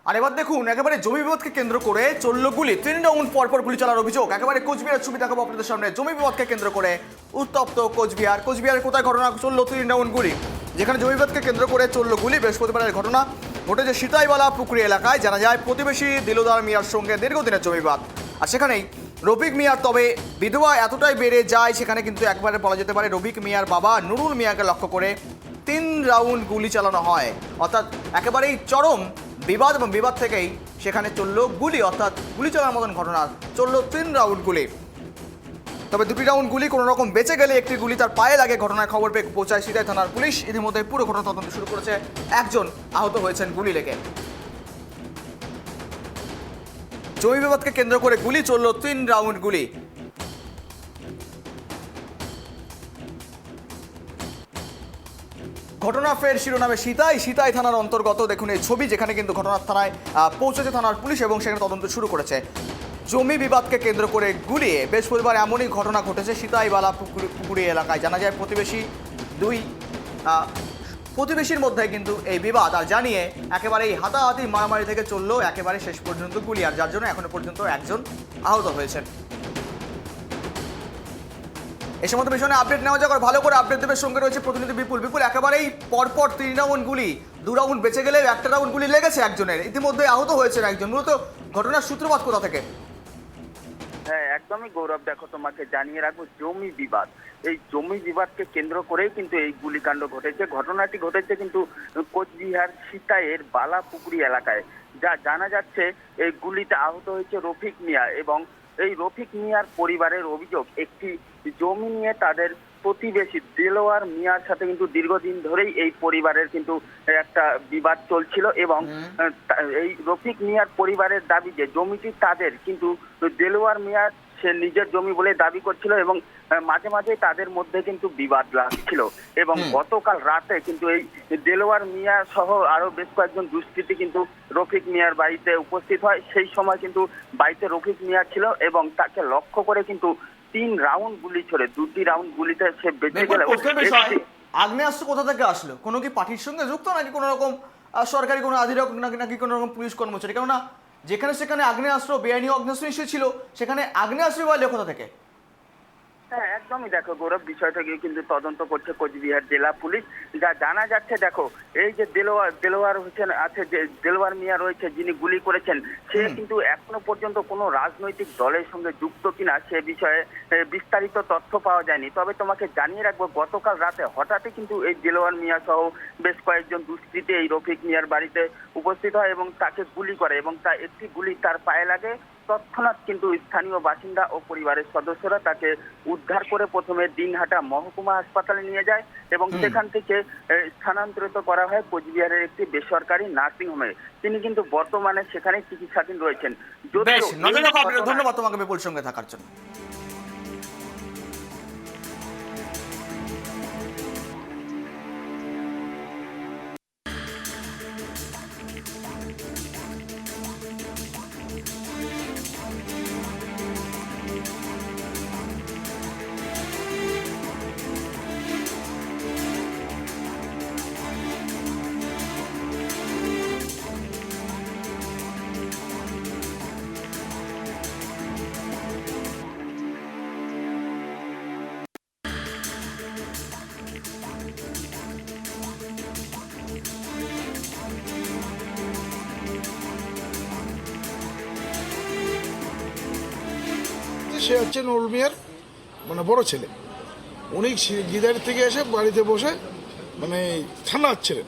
আর এবার দেখুন একেবারে জমি বিবাদকে কেন্দ্র করে চলল গুলি, 3 রাউন্ড পরপর গুলি চালার অভিযোগ। একেবারে কোচবিহার ছবি দেখাবো আপনাদের সামনে। জমি বিবাদকে কেন্দ্র করে উত্তপ্ত কোচবিহার। কোচবিহারের কোথায় ঘটনা চললো 3 রাউন্ড গুলি, যেখানে জমি বিবাদকে কেন্দ্র করে চলল গুলি। বৃহস্পতিবারের ঘটনা ঘটেছে সীতাইবালা পুকুরি এলাকায়। জানা যায় প্রতিবেশী দিলদার মিয়ার সঙ্গে দীর্ঘদিনের জমি বিবাদ, আর সেখানেই রফিক মিয়ার তবে বিধবা এতটাই বেড়ে যায় সেখানে কিন্তু একবারে বলা যেতে পারে রফিক মিয়ার বাবা নুরুল মিয়াকে লক্ষ্য করে 3 রাউন্ড গুলি চালানো হয়। অর্থাৎ একেবারেই চরম বিবাদ, এবং বিবাদ থেকেই সেখানে চললো গুলি, অর্থাৎ গুলি চালানোর মতন ঘটনা চললো 3 রাউন্ড গুলি। তবে 2টি রাউন্ড গুলি কোনো রকম বেঁচে গেলে একটি গুলি তার পায়ে লাগে। ঘটনার খবর পেয়ে পৌঁছায় সিতাই থানার পুলিশ। ইতিমধ্যে পুরো ঘটনা তদন্ত শুরু করেছে। একজন আহত হয়েছেন গুলি লেগে। জমি বিবাদকে কেন্দ্র করে গুলি চলল 3 রাউন্ড গুলি। ঘটনা ফের শিরোনামে সিতাই থানার অন্তর্গত। দেখুন এই ছবি, যেখানে কিন্তু ঘটনার থানায় পৌঁছেছে থানার পুলিশ এবং সেখানে তদন্ত শুরু করেছে। জমি বিবাদকে কেন্দ্র করে গুলিয়ে বৃহস্পতিবার এমনই ঘটনা ঘটেছে সীতাইবালা পুকুরি এলাকায়। জানা যায় দুই প্রতিবেশীর মধ্যে কিন্তু এই বিবাদ, আর জানিয়ে একেবারে এই হাতাহাতি মারামারি থেকে চললো একেবারে শেষ পর্যন্ত গুলি, আর যার জন্য এখনো পর্যন্ত একজন আহত হয়েছেন। এই সমস্ত বিষয়ে আপডেট নেওয়া যাক, আর ভালো করে আপডেট দেবে সঙ্গে রয়েছে প্রতিনিধি বিপুল। একেবারেই পরপর 3 রাউন্ড গুলি, 2 রাউন্ড বেঁচে গেলে 1টা রাউন্ড গুলি লেগেছে একজনের, ইতিমধ্যে আহত হয়েছেন একজন। মূলত ঘটনার সূত্রপাত কোথা থেকে? হ্যাঁ, একদমই গৌরব। দেখো, তোমাকে জানিয়ে রাখবো, জমি বিবাদ, এই জমি বিবাদকে কেন্দ্র করেই কিন্তু এই গুলিকাণ্ড ঘটেছে। ঘটনাটি ঘটেছে কিন্তু কোচবিহার সিতাইয়ের বালাপুকুরি এলাকায়। যা জানা যাচ্ছে, এই গুলিতে আহত হয়েছে রফিক মিয়া, এবং এই রফিক মিয়ার পরিবারের অভিযোগ একটি জমি নিয়ে তাদের প্রতিবেশী দেলোয়ার মিয়ার সাথে কিন্তু দীর্ঘদিন ধরেই এই পরিবারের কিন্তু একটা বিবাদ চলছিল, এবং এই রফিক মিয়ার পরিবারের দাবি যে জমিটি তাদের, কিন্তু দেলোয়ার মিয়া সে নিজের জমি বলে দাবি করছিল, এবং মাঝে মাঝে তাদের মধ্যে কিন্তু বিবাদ লাগছিল। এবং গতকাল রাতে কিন্তু এই দেলোয়ার মিয়া সহ আরো বেশ কয়েকজন দুষ্কৃতী কিন্তু রফিক মিয়ার বাড়িতে উপস্থিত হয়। সেই সময় কিন্তু বাড়িতে রফিক মিয়া ছিল, এবং তাকে লক্ষ্য করে কিন্তু 3 রাউন্ড গুলি ছোড়ে। 2টি রাউন্ড গুলিতে সে বেঁচে গেল। আগ্নেয়াস্ত্র কোথা থেকে আসলো? কোনো কি পার্টির সঙ্গে যুক্ত, নাকি কোনো রকম সরকারি কোনো আধিকারিক, নাকি কোনো রকম পুলিশ কর্মচারী? কেননা যেখানে সেখানে আগ্নেয়াস্ত্র, বেআইনি আগ্নেয়াস্ত্র এসেছিল, সেখানে আগ্নেয়াস্ত্র বা কোথা থেকে? হ্যাঁ, একদমই। দেখো গৌরব, বিষয়টাকে কিন্তু তদন্ত করছে কোচবিহার জেলা পুলিশ। যা জানা যাচ্ছে, দেখো, এই যে দেলোয়ার হোসেন আছে, যে দেলোয়ার মিয়া রয়েছে যিনি গুলি করেছেন, সে কিন্তু এখনো পর্যন্ত কোনো রাজনৈতিক দলের সঙ্গে যুক্ত কিনা সে বিষয়ে বিস্তারিত তথ্য পাওয়া যায়নি। তবে তোমাকে জানিয়ে রাখবো, গতকাল রাতে হঠাৎই কিন্তু এই দেলোয়ার মিয়া সহ বেশ কয়েকজন দুষ্কৃতী এই রফিক মিয়ার বাড়িতে উপস্থিত হয় এবং তাকে গুলি করে, এবং তার একটি গুলি তার পায়ে লাগে। তৎক্ষণাৎ কিন্তু স্থানীয় বাসিন্দা ও পরিবারের সদস্যরা তাকে উদ্ধার করে প্রথমে দিনহাটা মহকুমা হাসপাতালে নিয়ে যায়, এবং সেখান থেকে স্থানান্তরিত করা হয় কোচবিহারের একটি বেসরকারি নার্সিং হোমে। তিনি কিন্তু বর্তমানে সেখানে চিকিৎসাধীন রয়েছেন। ধন্যবাদ তোমাকে বিপুল সঙ্গে থাকার জন্য। সে হচ্ছে নুরুল মিয়ার বড় ছেলে। উনি গিদার থেকে এসে বাড়িতে বসে থানা হচ্ছিলেন।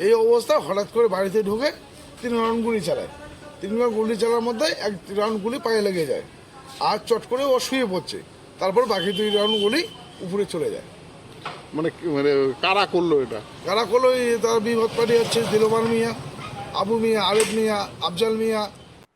এই অবস্থা হঠাৎ করে বাড়িতে ঢুকে 3 রাউন্ড গুলি চালায়। 3 রাউন্ড গুলি চালার মধ্যে 1 রাউন্ড গুলি পায়ে লেগে যায়, আর চট করে ও শুয়ে পড়ছে। তারপর বাকি 2 রাউন্ড গুলি উপরে চলে যায়। কারা করলো এটা? কারা করলো? তার বিপদ পার্টি হচ্ছে দিলবার মিয়া, আবু মিয়া, আরেফ মিয়া, আফজাল মিয়া,